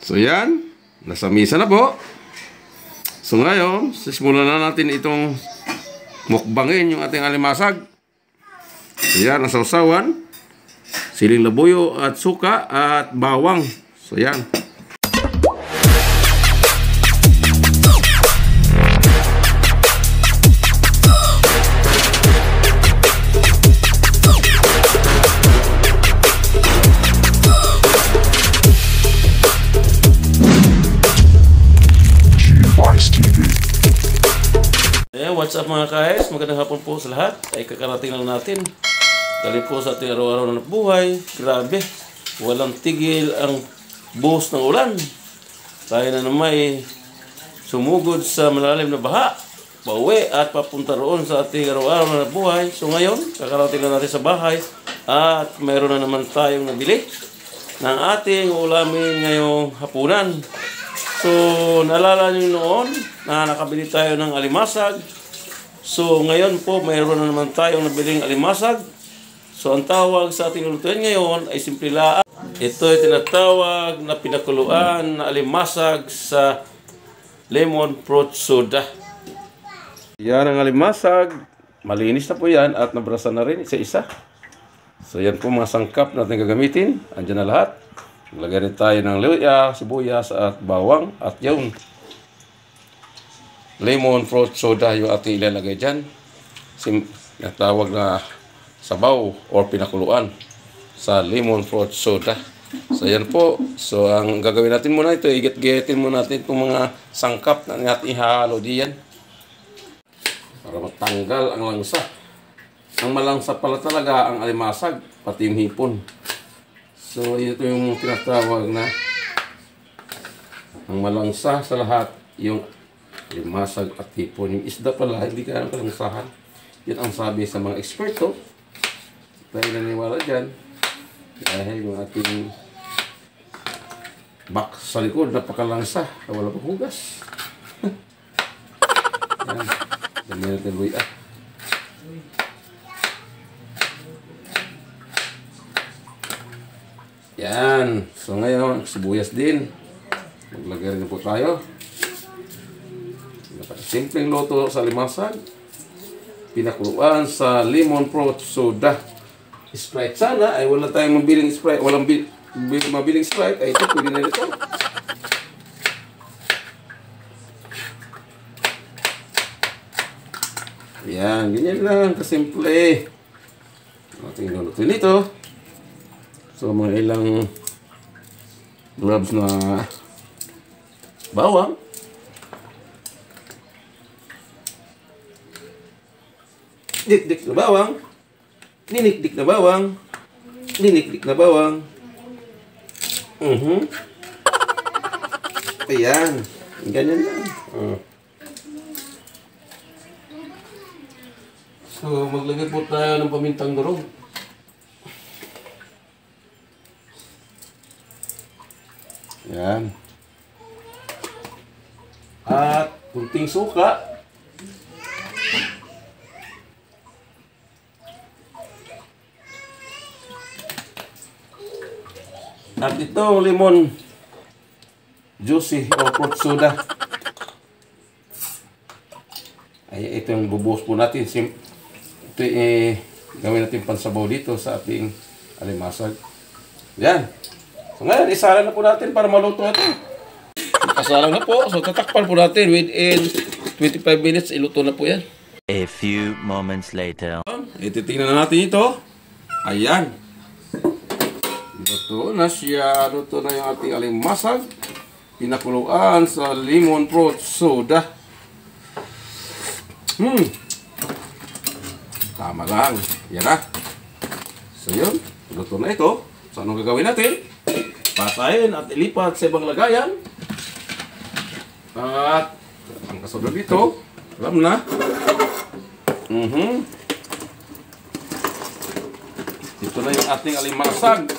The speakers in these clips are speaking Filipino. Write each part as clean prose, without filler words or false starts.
So yan, nasa misa na po. So ngayon, sisimulan na natin itong mukbangin yung ating alimasag. So yan, nasawsawan, siling labuyo at suka at bawang. So yan. What's up mga guys? Magandang hapon po sa lahat. Ay kakarating lang natin. Dali po sa ating araw-araw na buhay. Grabe. Walang tigil ang buhos ng ulan. Tayo na naman ay sumugod sa malalim na baha. Pauwi at papunta roon sa ating araw-araw na buhay. So ngayon, kakarating lang natin sa bahay. At mayroon na naman tayong nabili ng ating ulamin ngayong hapunan. So, naalala nyo noon na nakabili tayo ng alimasag. So, ngayon po, mayroon na naman tayong nabiling alimasag. So, ang tawag sa ating lutuin ngayon ay simple lang. Ito ay tinatawag na pinakuluan na alimasag sa lemon fruit soda. Yan ang alimasag. Malinis na po yan at nabrasan na rin isa-isa. So, yan po mga sangkap natin gagamitin. Andiyan na lahat. Lagyan rin tayo ng luya, sibuyas at bawang at yung lemon fruit soda yung ating ilalagay dyan. Tawag na sabaw or pinakuluan sa lemon fruit soda. So yan po. So ang gagawin natin muna ito, igit-gitin muna natin itong mga sangkap na natin ihalo diyan para matanggal ang langsa. Ang malangsa pala talaga ang alimasag, pati yung hipon. So, ito yung tinatawag na ang malangsa sa lahat, yung alimasag at hipon. Yung isda pala, hindi ka ang kalangsahan. Yan ang sabi sa mga eksperto. Tayo naniwala dyan. Dahil yung ating back sa likod, napakalangsa. Wala pang hugas. Yan. Dami natin luya. Yan. So ngayon, sibuyas din. Maglagay rin po tayo. Simpleng luto sa alimasag. Pinakuluan sa lemon fruit soda. Sprite sana ay wala tayong mabiling Sprite. Walang mabiling Sprite. Ay ito, pwede na ito. Yan. Ganyan lang. Kasimple. Ating lulutuin ito. So, mga ilang gloves na bawang. Dik-dik na bawang. Ninik-dik na bawang. Ninik-dik na bawang. Ayan. Ganyan lang. So, maglagay po tayo ng pamintang durog. Yan. At kunting suka. At itong lemon juicy o fruit soda. Ay, ito yung bubuhos po natin. Ito gawin natin pansabaw dito sa ating alimasag. Yan. So ngayon, isalan na po natin para maluto ito. Kasalang na po. So tatakpan po natin. Within 25 minutes, iluto na po yan. A few moments later. Ititingnan na natin ito. Ayan. Luto na siya. Luto na yung ating alimasag. Pinakuluan sa lemon fruit soda. Tama lang. Yan na. So yun. Luto na ito. So anong gagawin natin? Patayin at ilipat sa ibang lagayan. At ang kasunod dito, alam na. Ito na yung ating alimasag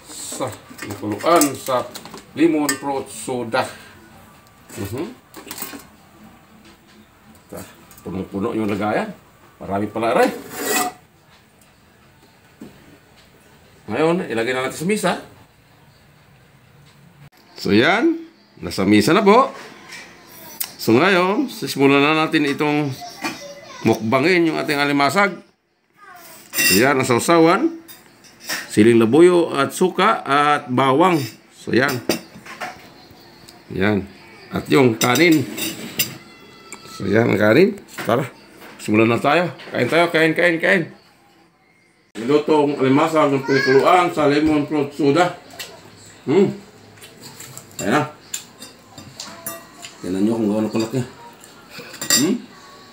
sa pinakuluan sa lemon fruit soda. Punong-puno yung lagayan. Marami pala rin. Ngayon, ilagay na natin sa misa. So yan, nasa misa na po. So ngayon, simulan na natin itong mukbangin yung ating alimasag. So yan, nasawsawan, siling labuyo at suka at bawang. So yan. Yan. At yung kanin. So yan ang kanin. Tara, simulan na tayo. Kain tayo, kain. Nilutong alimasag ng pinakuluan sa lemon fruit soda. Ayan na. Tignan nyo kung gano'n kulak niya.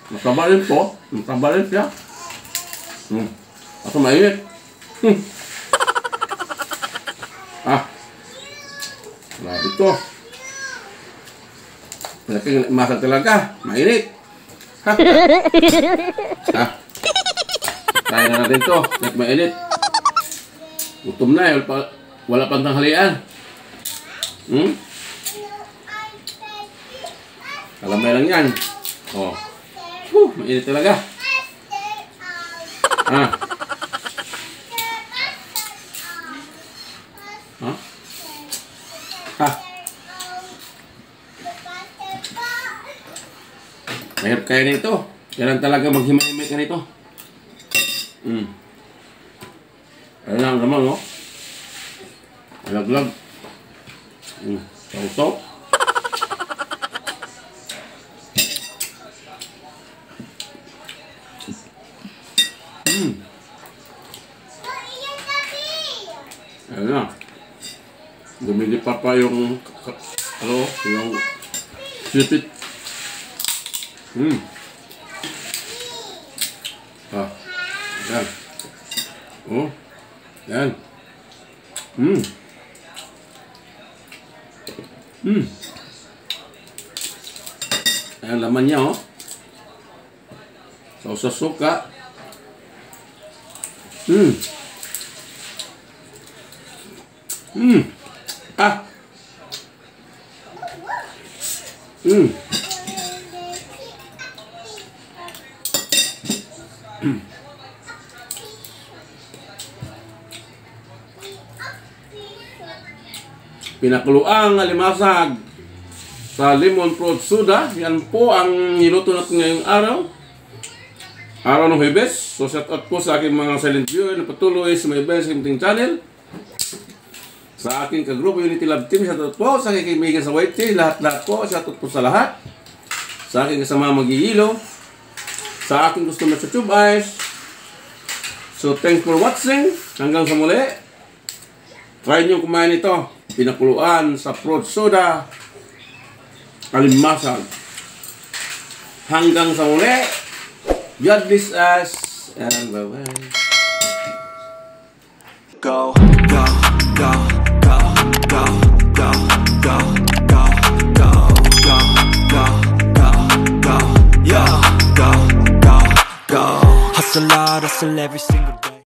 Mataba rin po. Mataba rin siya. Ako mainit. Grabe ito. Malaking masag talaga. Mainit. Kaya na natin ito. Kahit mainit. Gutom na eh. Wala pang tanghalian. Kalamay lang yan. Oh. Mainit talaga. Mahirap kaya nito. Kailan talaga maghimay-himay ka nito. Ayun lang naman, no? Alaglag. Sausaw. Ayun na. Dumilipat pa yung yung sipit. Yan. Yan. Ayan laman niya, oh. Sausa suka. Pinakuluang alimasag sa lemon fruit soda. Yan po ang niluto natin ngayong araw. Araw ng Huwebes. So shout out po sa aking mga silent viewer na patuloy sa may events sa aking channel. Sa aking kagrupo Unity Love Team, shout out po sa aking kaibigan sa White Tea. Lahat po, shout out po sa lahat. Sa aking kasama mag-iilo. Sa aking customer sa Tube Eyes. So thanks for watching. Hanggang sa muli. Try nyo kumain ito. Pinakuluan sa fruit soda, alimasag. Hanggang sa muli. God bless us and bye-bye. Go, go, go, go, go, go, go, go, go, go, go, go, go, yeah, go, go, go. Hustle hard, hustle every single day.